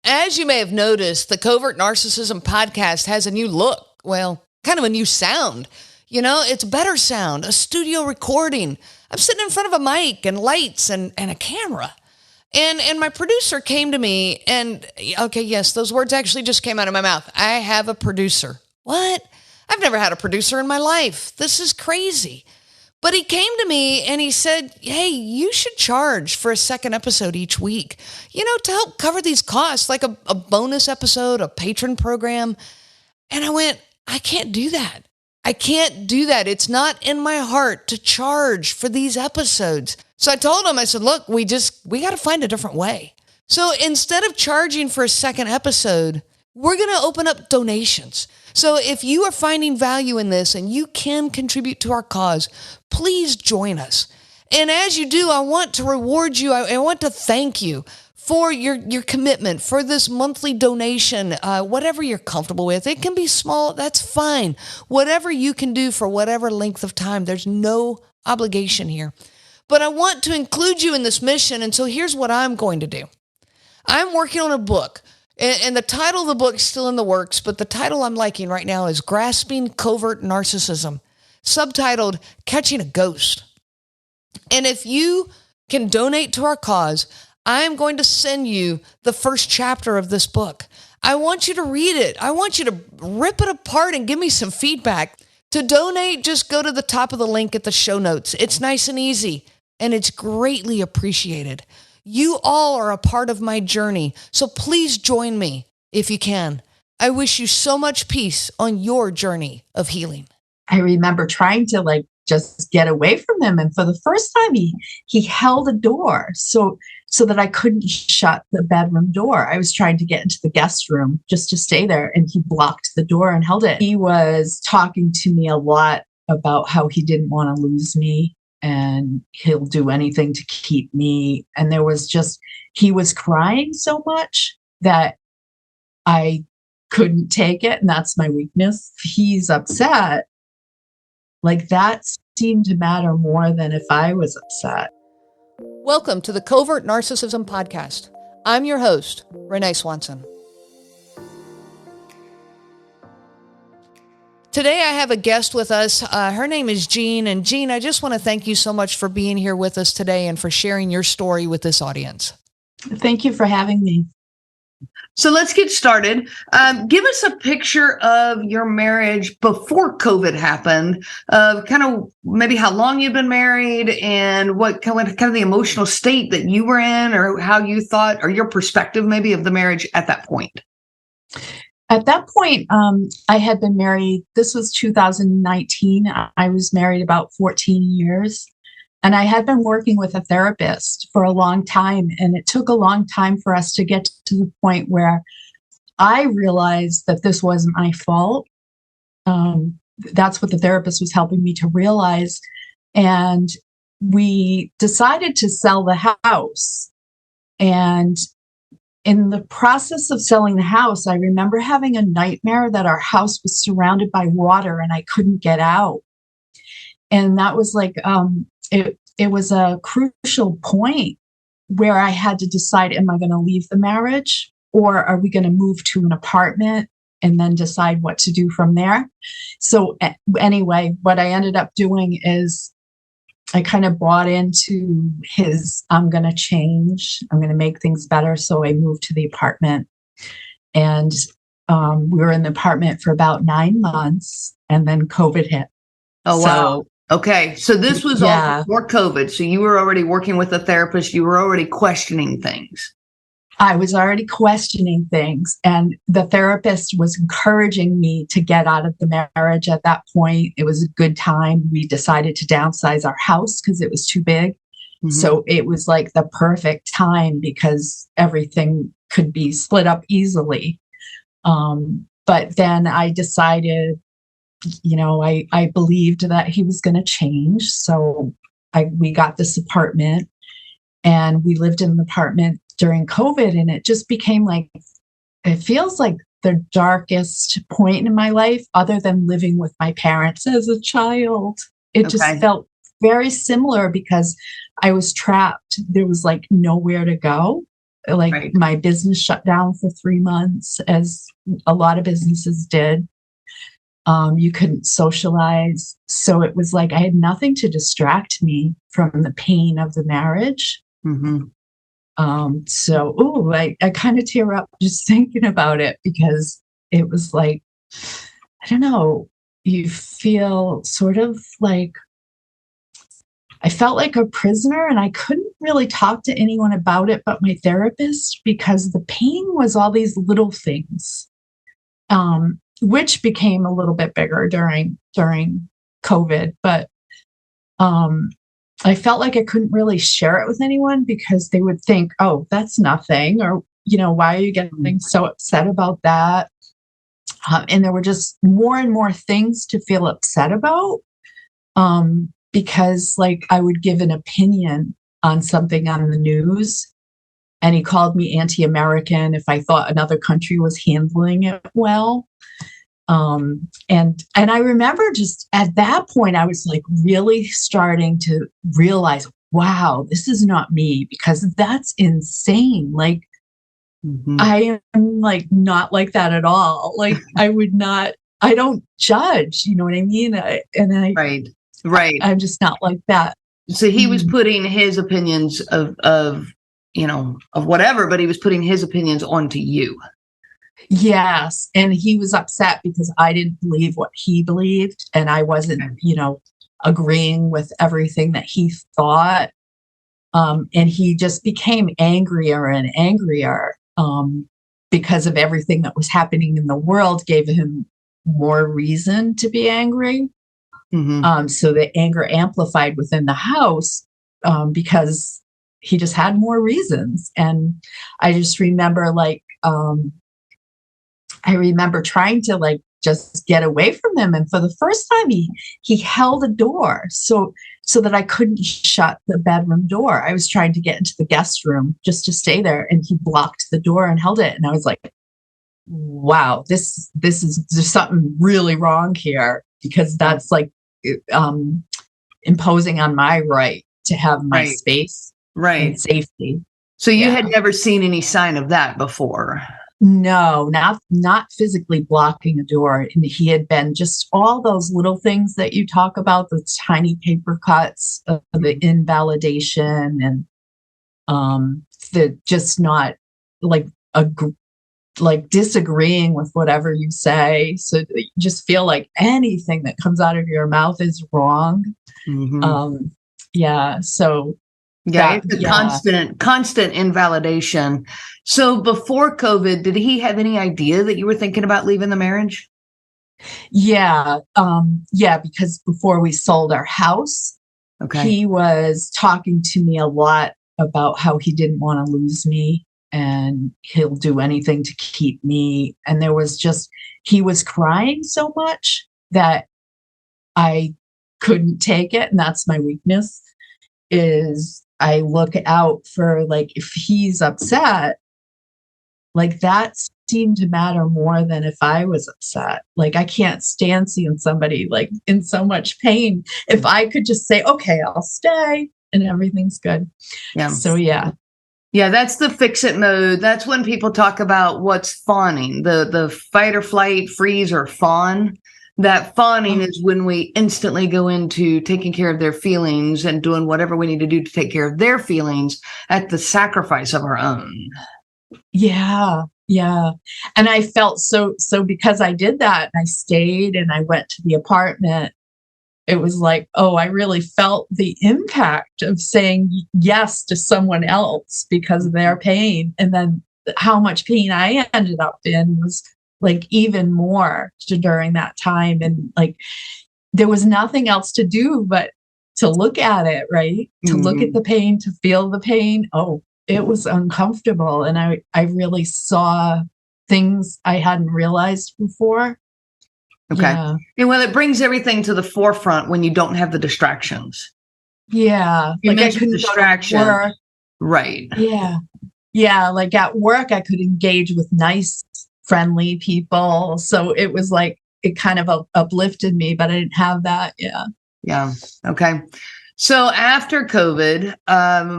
As you may have noticed, the Covert Narcissism podcast has a new look. Well, kind of a new sound. You know, it's better sound, a studio recording. I'm sitting in front of a mic and lights and a camera. And my producer came to me and, okay, yes, those words actually just came out of my mouth. I have a producer. What? I've never had a producer in my life. This is crazy. But he came to me and he said, hey, you should charge for a second episode each week, you know, to help cover these costs, like a bonus episode, a patron program. And I went, I can't do that. I can't do that. It's not in my heart to charge for these episodes. So I told him, I said, look, we got to find a different way. So instead of charging for a second episode, we're going to open up donations. So if you are finding value in this and you can contribute to our cause, please join us. And as you do, I want to reward you. I want to thank you for your commitment, for this monthly donation, whatever you're comfortable with. It can be small, that's fine. Whatever you can do for whatever length of time, there's no obligation here. But I want to include you in this mission, and so here's what I'm going to do. I'm working on a book. And the title of the book is still in the works, but the title I'm liking right now is Grasping Covert Narcissism, subtitled Catching a Ghost. And if you can donate to our cause, I'm going to send you the first chapter of this book. I want you to read it. I want you to rip it apart and give me some feedback. To donate, just go to the top of the link at the show notes. It's nice and easy, and it's greatly appreciated. You all are a part of my journey, so please join me if you can. I wish you so much peace on your journey of healing. I remember trying to just get away from him. And for the first time, he held a door so that I couldn't shut the bedroom door. I was trying to get into the guest room just to stay there, and he blocked the door and held it. He was talking to me a lot about how he didn't want to lose me, and he'll do anything to keep me. And he was crying so much that I couldn't take it. And that's my weakness. He's upset. That seemed to matter more than if I was upset. Welcome to the Covert Narcissism Podcast. I'm your host, Renee Swanson. Today I have a guest with us. Her name is Jean. And Jean, I just want to thank you so much for being here with us today and for sharing your story with this audience. Thank you for having me. So let's get started. Give us a picture of your marriage before COVID happened, kind of maybe how long you've been married and what kind of the emotional state that you were in, or how you thought, or your perspective maybe of the marriage at that point. At that point, I had been married. This was 2019. I was married about 14 years. And I had been working with a therapist for a long time. And it took a long time for us to get to the point where I realized that this wasn't my fault. That's what the therapist was helping me to realize. And we decided to sell the house. And in the process of selling the house, I remember having a nightmare that our house was surrounded by water and I couldn't get out. And that was it was a crucial point where I had to decide, am I going to leave the marriage, or are we going to move to an apartment and then decide what to do from there? So anyway, what I ended up doing is I kind of bought into his, I'm going to change, I'm going to make things better. So I moved to the apartment, and we were in the apartment for about 9 months, and then COVID hit. Oh, wow. Okay. So this was all before COVID. So you were already working with a therapist. You were already questioning things. I was already questioning things, and the therapist was encouraging me to get out of the marriage at that point. It was a good time. We decided to downsize our house because it was too big. Mm-hmm. So it was the perfect time because everything could be split up easily. But then I decided, I believed that he was going to change. So we got this apartment, and we lived in an apartment during COVID, and it just became it feels like the darkest point in my life other than living with my parents as a child. It just felt very similar because I was trapped. There was nowhere to go. Like Right. my business shut down for 3 months, as a lot of businesses did. You couldn't socialize. So it was like I had nothing to distract me from the pain of the marriage. Mm-hmm. I kind of tear up just thinking about it, because it was like, I don't know, you feel sort of like, I felt like a prisoner, and I couldn't really talk to anyone about it but my therapist, because the pain was all these little things, which became a little bit bigger during COVID. But I felt like I couldn't really share it with anyone, because they would think, oh, that's nothing, or, why are you getting so upset about that? And there were just more and more things to feel upset about. Because like I would give an opinion on something on the news, and he called me anti-American if I thought another country was handling it well. And I remember just at that point, I was like really starting to realize, wow, this is not me, because that's insane. Like, I am like not like that at all. Like I don't judge, you know what I mean? Right. I'm just not like that. So he was putting his opinions of whatever, but he was putting his opinions onto you. Yes. And he was upset because I didn't believe what he believed, and I wasn't, agreeing with everything that he thought. And he just became angrier and angrier, because of everything that was happening in the world gave him more reason to be angry. So the anger amplified within the house, because he just had more reasons. And I just remember trying to like just get away from him. And for the first time, he held a door so that I couldn't shut the bedroom door. I was trying to get into the guest room just to stay there, and he blocked the door and held it. And I was like, wow, there's something really wrong here, because that's like imposing on my right to have my space and safety. So you had never seen any sign of that before? No, not physically blocking a door. And he had been just all those little things that you talk about, the tiny paper cuts, the invalidation, and the just not like disagreeing with whatever you say. So you just feel like anything that comes out of your mouth is wrong. It's a constant invalidation. So before COVID, did he have any idea that you were thinking about leaving the marriage? Yeah. Because before we sold our house, he was talking to me a lot about how he didn't want to lose me, and he'll do anything to keep me. And he was crying so much that I couldn't take it. And that's my weakness, is I look out for, like, if he's upset, like that seemed to matter more than if I was upset. Like, I can't stand seeing somebody like in so much pain. If I could just say, okay, I'll stay and everything's good. Yeah. So, yeah. Yeah, that's the fix it mode. That's when people talk about what's fawning, the fight or flight, freeze or fawn. That fawning is when we instantly go into taking care of their feelings and doing whatever we need to do to take care of their feelings at the sacrifice of our own. Yeah. Yeah. And I felt so because I did that and I stayed and I went to the apartment, it was like, oh, I really felt the impact of saying yes to someone else because of their pain. And then how much pain I ended up in was like even more during that time. And like, there was nothing else to do but to look at it, right? To look at the pain, to feel the pain. Oh, it was uncomfortable. And I really saw things I hadn't realized before. Okay. Yeah. And well, it brings everything to the forefront when you don't have the distractions. Yeah. You like mentioned distraction. Right. Yeah. Yeah. Like at work, I could engage with nice, friendly people. So it was like, it kind of uplifted me, but I didn't have that. Yeah. Yeah. Okay. So after COVID,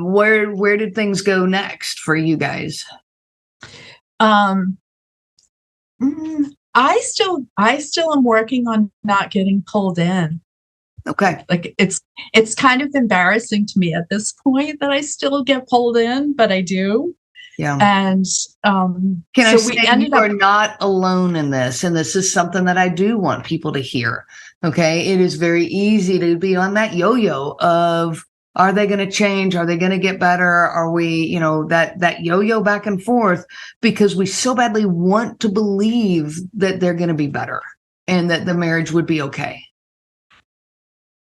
where did things go next for you guys? Um, I still am working on not getting pulled in. Okay. Like it's kind of embarrassing to me at this point that I still get pulled in, but I do. Yeah. And can I say you are not alone in this? And this is something that I do want people to hear. Okay. It is very easy to be on that yo-yo of, are they going to change? Are they going to get better? Are we, that yo-yo back and forth, because we so badly want to believe that they're going to be better and that the marriage would be okay.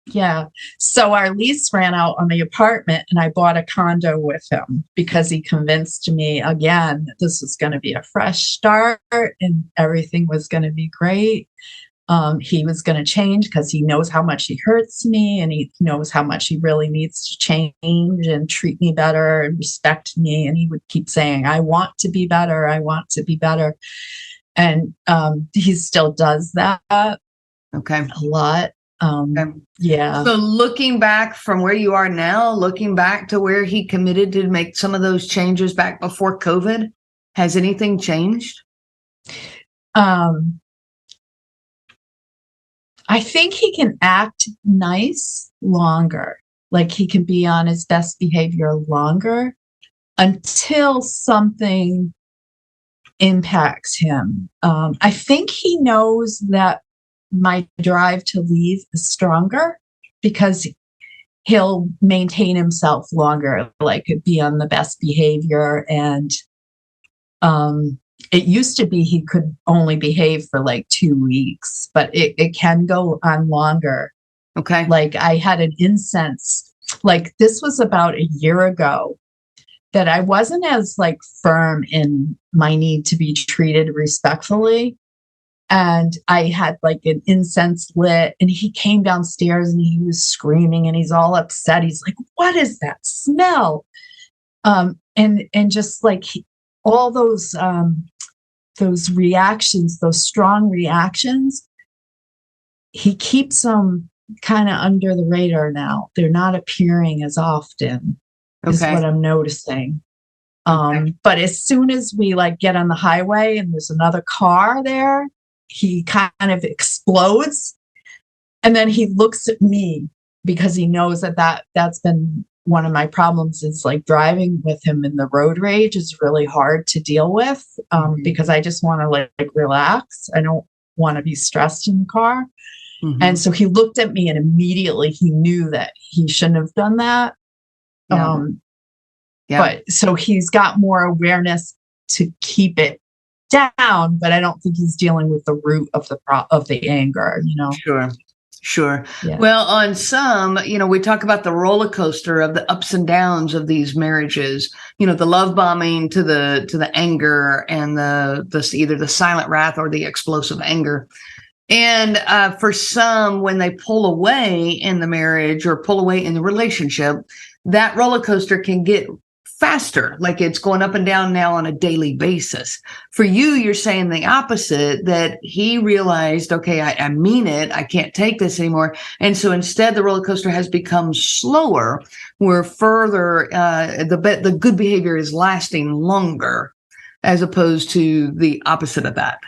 Yeah. So our lease ran out on the apartment and I bought a condo with him because he convinced me again that this was going to be a fresh start and everything was going to be great. He was going to change because he knows how much he hurts me and he knows how much he really needs to change and treat me better and respect me. And he would keep saying, I want to be better. I want to be better. And he still does that. Okay. A lot. Yeah. So looking back from where you are now, looking back to where he committed to make some of those changes back before COVID, has anything changed? I think he can act nice longer. Like he can be on his best behavior longer until something impacts him. I think he knows that my drive to leave is stronger because he'll maintain himself longer, like be on the best behavior. And it used to be he could only behave for like 2 weeks, but it can go on longer. Okay. Like I had an incense, like this was about a year ago, that I wasn't as like firm in my need to be treated respectfully. And I had like an incense lit and he came downstairs and he was screaming and he's all upset. He's like, what is that smell? And just like all those reactions, those strong reactions, he keeps them kind of under the radar now. They're not appearing as often, is what I'm noticing. But as soon as we like get on the highway and there's another car there, he kind of explodes. And then he looks at me because he knows that's been one of my problems, is like driving with him in the road rage is really hard to deal with, because I just want to like relax. I don't want to be stressed in the car. Mm-hmm. And so he looked at me and immediately he knew that he shouldn't have done that. Yeah. But so he's got more awareness to keep it down, but I don't think he's dealing with the root of the anger, Sure. Yeah. Well, on some, we talk about the roller coaster of the ups and downs of these marriages, the love bombing to the anger and the either the silent wrath or the explosive anger. And for some, when they pull away in the marriage or pull away in the relationship, that roller coaster can get faster, like it's going up and down now on a daily basis. For you, you're saying the opposite, that he realized, okay, I mean it, I can't take this anymore. And so instead, the roller coaster has become slower, where further, the good behavior is lasting longer, as opposed to the opposite of that.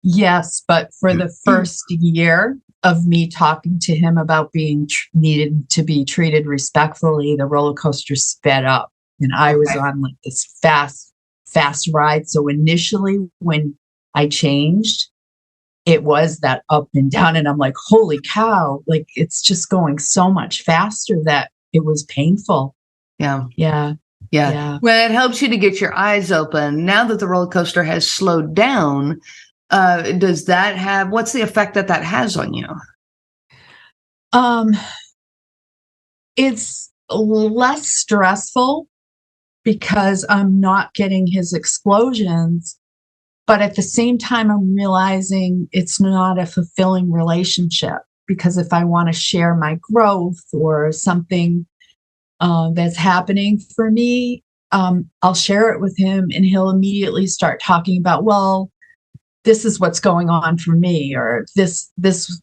Yes, but for the first year of me talking to him about being needed to be treated respectfully, the roller coaster sped up. And I was on like this fast ride. So initially when I changed, it was that up and down. And I'm like, holy cow, like it's just going so much faster that it was painful. Yeah. Well, it helps you to get your eyes open. Now that the roller coaster has slowed down, what's the effect that has on you? It's less stressful, because I'm not getting his explosions. But at the same time, I'm realizing it's not a fulfilling relationship, because if I want to share my growth or something that's happening for me, I'll share it with him and he'll immediately start talking about, well, this is what's going on for me, or this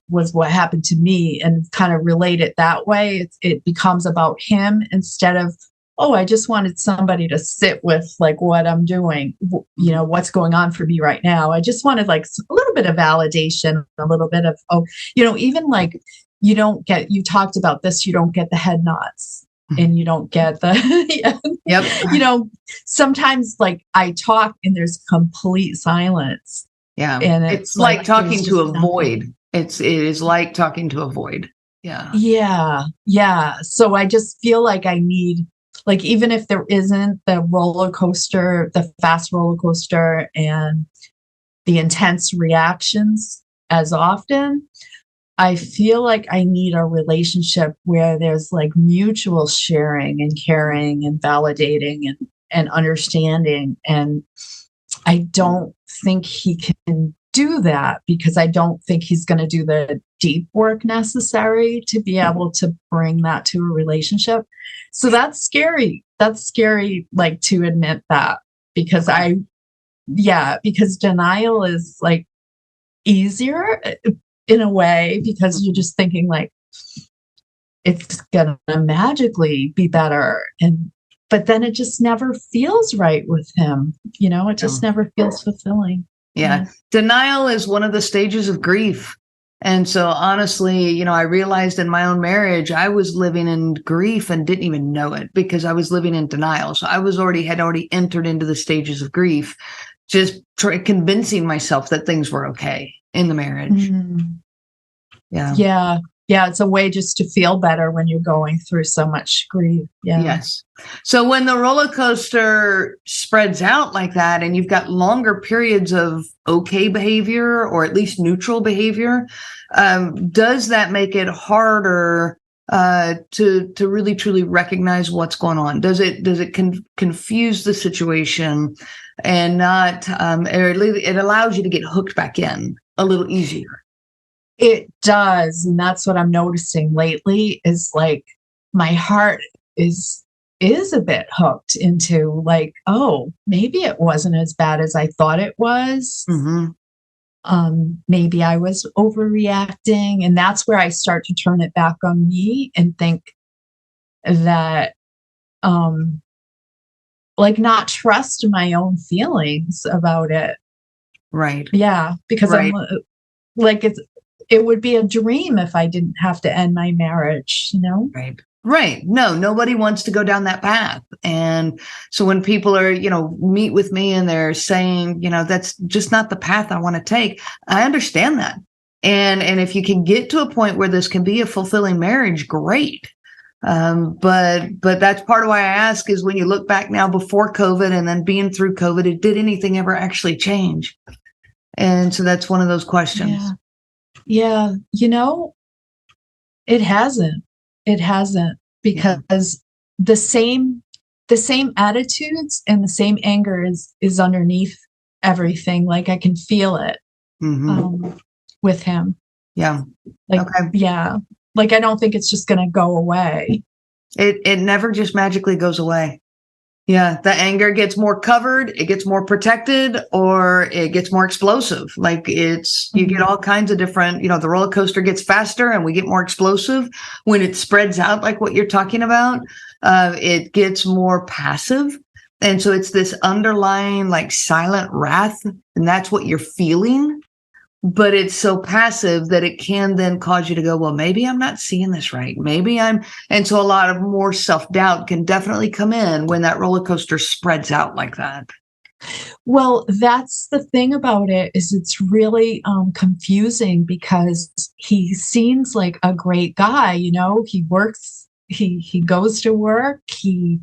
was what happened to me, and kind of relate it that way. It becomes about him instead of, oh, I just wanted somebody to sit with like what I'm doing, what's going on for me right now. I just wanted like a little bit of validation, a little bit of, even like you talked about this, you don't get the head nods. And you don't get the, Yep. Sometimes like I talk and there's complete silence. Yeah. And it's like talking to a void. It is like talking to a void. Yeah. Yeah. Yeah. So I just feel like I need, like, even if there isn't the roller coaster, the fast roller coaster and the intense reactions as often, I feel like I need a relationship where there's like mutual sharing and caring and validating and understanding. And I don't think he can do that because I don't think he's going to do the deep work necessary to be able to bring that to a relationship. So that's scary. That's scary, like, to admit that, because because denial is like easier in a way, because you're just thinking like it's gonna magically be better, but then it just never feels right with him. It just never feels fulfilling. Yeah. Denial is one of the stages of grief. And so honestly, I realized in my own marriage, I was living in grief and didn't even know it because I was living in denial. So I had already entered into the stages of grief, just convincing myself that things were okay in the marriage. Mm. Yeah. Yeah. Yeah. It's a way just to feel better when you're going through so much grief. Yeah. Yes. So when the roller coaster spreads out like that and you've got longer periods of okay behavior or at least neutral behavior, does that make it harder to really truly recognize what's going on? Does it confuse the situation and not, or it allows you to get hooked back in a little easier? It does. And that's what I'm noticing lately is like my heart is a bit hooked into like, oh, maybe it wasn't as bad as I thought it was. Mm-hmm. Maybe I was overreacting. And that's where I start to turn it back on me and think that, like, not trust my own feelings about it. Right. Yeah. Because I'm like, it would be a dream if I didn't have to end my marriage, Right. No, nobody wants to go down that path. And so when people are, meet with me and they're saying, that's just not the path I want to take, I understand that. And if you can get to a point where this can be a fulfilling marriage, great. But that's part of why I ask is when you look back now before COVID and then being through COVID, did anything ever actually change? And so that's one of those questions. Yeah. It hasn't. It hasn't, because the same attitudes and the same anger is underneath everything. Like I can feel it with him. Yeah. Like, yeah. Like, I don't think it's just going to go away. It never just magically goes away. Yeah. The anger gets more covered, it gets more protected, or it gets more explosive. Like you get all kinds of different, the roller coaster gets faster and we get more explosive. When it spreads out, like what you're talking about, it gets more passive. And so it's this underlying like silent wrath. And that's what you're feeling. But it's so passive that it can then cause you to go, well, maybe I'm not seeing this right. And so a lot of more self-doubt can definitely come in when that roller coaster spreads out like that. Well, that's the thing about it, is it's really confusing because he seems like a great guy. He works, he goes to work, he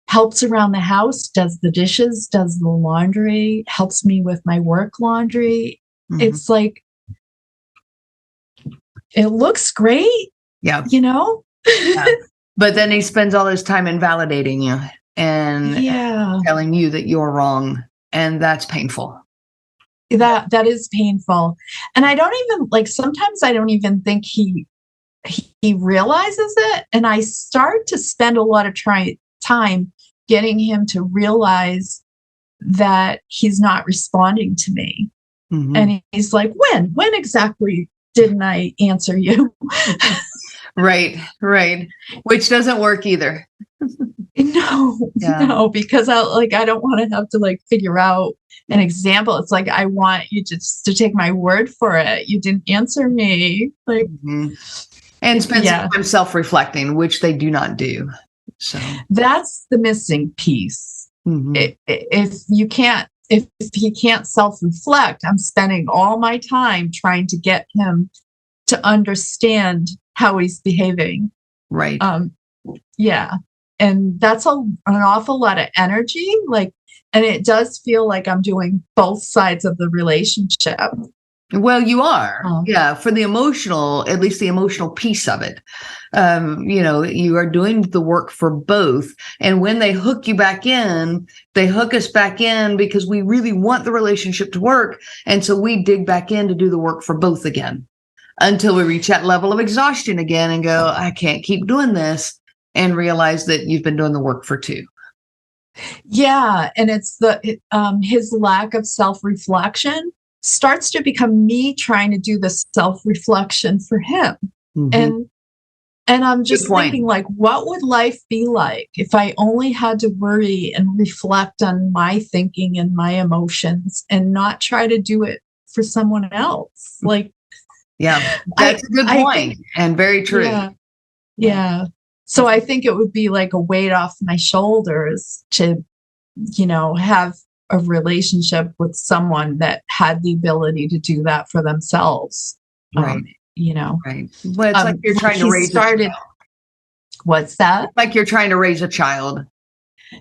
helps around the house, does the dishes, does the laundry, helps me with my work laundry. Mm-hmm. It's like, it looks great. Yeah. Yeah. But then he spends all his time invalidating you and telling you that you're wrong. And that's painful. That is painful. And I don't even sometimes I don't even think he realizes it. And I start to spend a lot of time getting him to realize that he's not responding to me. And he's like, when exactly didn't I answer you? Right. Which doesn't work either. No, because I don't want to have to like figure out an example. It's like, I want you just to take my word for it. You didn't answer me. Like, and spend some time self-reflecting, which they do not do. So that's the missing piece. If he can't self-reflect, I'm spending all my time trying to get him to understand how he's behaving. Right. And that's an awful lot of energy. And it does feel like I'm doing both sides of the relationship. Well, you are. For the emotional, at least the emotional piece of it. You are doing the work for both. And when they hook you back in, they hook us back in because we really want the relationship to work. And so we dig back in to do the work for both again until we reach that level of exhaustion again and go, I can't keep doing this, and realize that you've been doing the work for two. Yeah. And it's his lack of self-reflection starts to become me trying to do the self-reflection for him. And I'm just thinking, like, what would life be like if I only had to worry and reflect on my thinking and my emotions and not try to do it for someone else? Like, that's a good point and very true. Yeah. So I think it would be like a weight off my shoulders to, have a relationship with someone that had the ability to do that for themselves. Right. Right. Well, it's like you're trying to raise a child. What's that? Like you're trying to raise a child,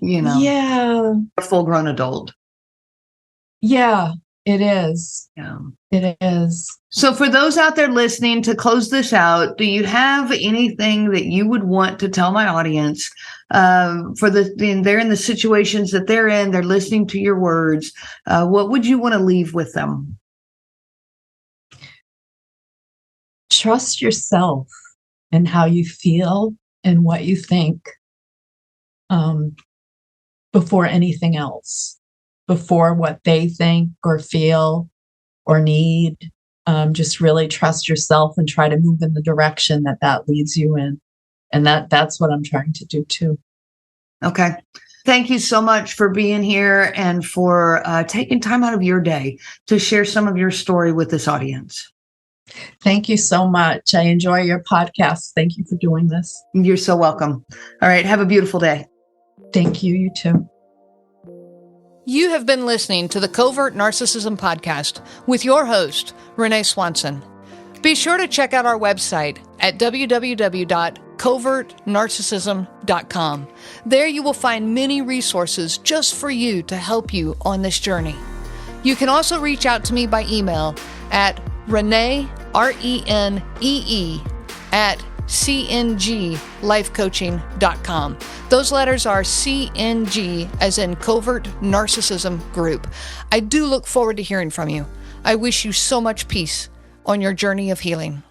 Yeah. A full-grown adult. Yeah, it is. Yeah. It is. So for those out there listening, to close this out, do you have anything that you would want to tell my audience they're in the situations that they're in, they're listening to your words. What would you want to leave with them? Trust yourself and how you feel and what you think before anything else, before what they think or feel or need. Just really trust yourself and try to move in the direction that leads you in. And that's what I'm trying to do too. Okay. Thank you so much for being here and for taking time out of your day to share some of your story with this audience. Thank you so much. I enjoy your podcast. Thank you for doing this. You're so welcome. All right. Have a beautiful day. Thank you. You too. You have been listening to the Covert Narcissism Podcast with your host, Renee Swanson. Be sure to check out our website at www.covertnarcissism.com. There you will find many resources just for you to help you on this journey. You can also reach out to me by email at Renee, RENEE, at cnglifecoaching.com. Those letters are CNG, as in Covert Narcissism Group. I do look forward to hearing from you. I wish you so much peace on your journey of healing.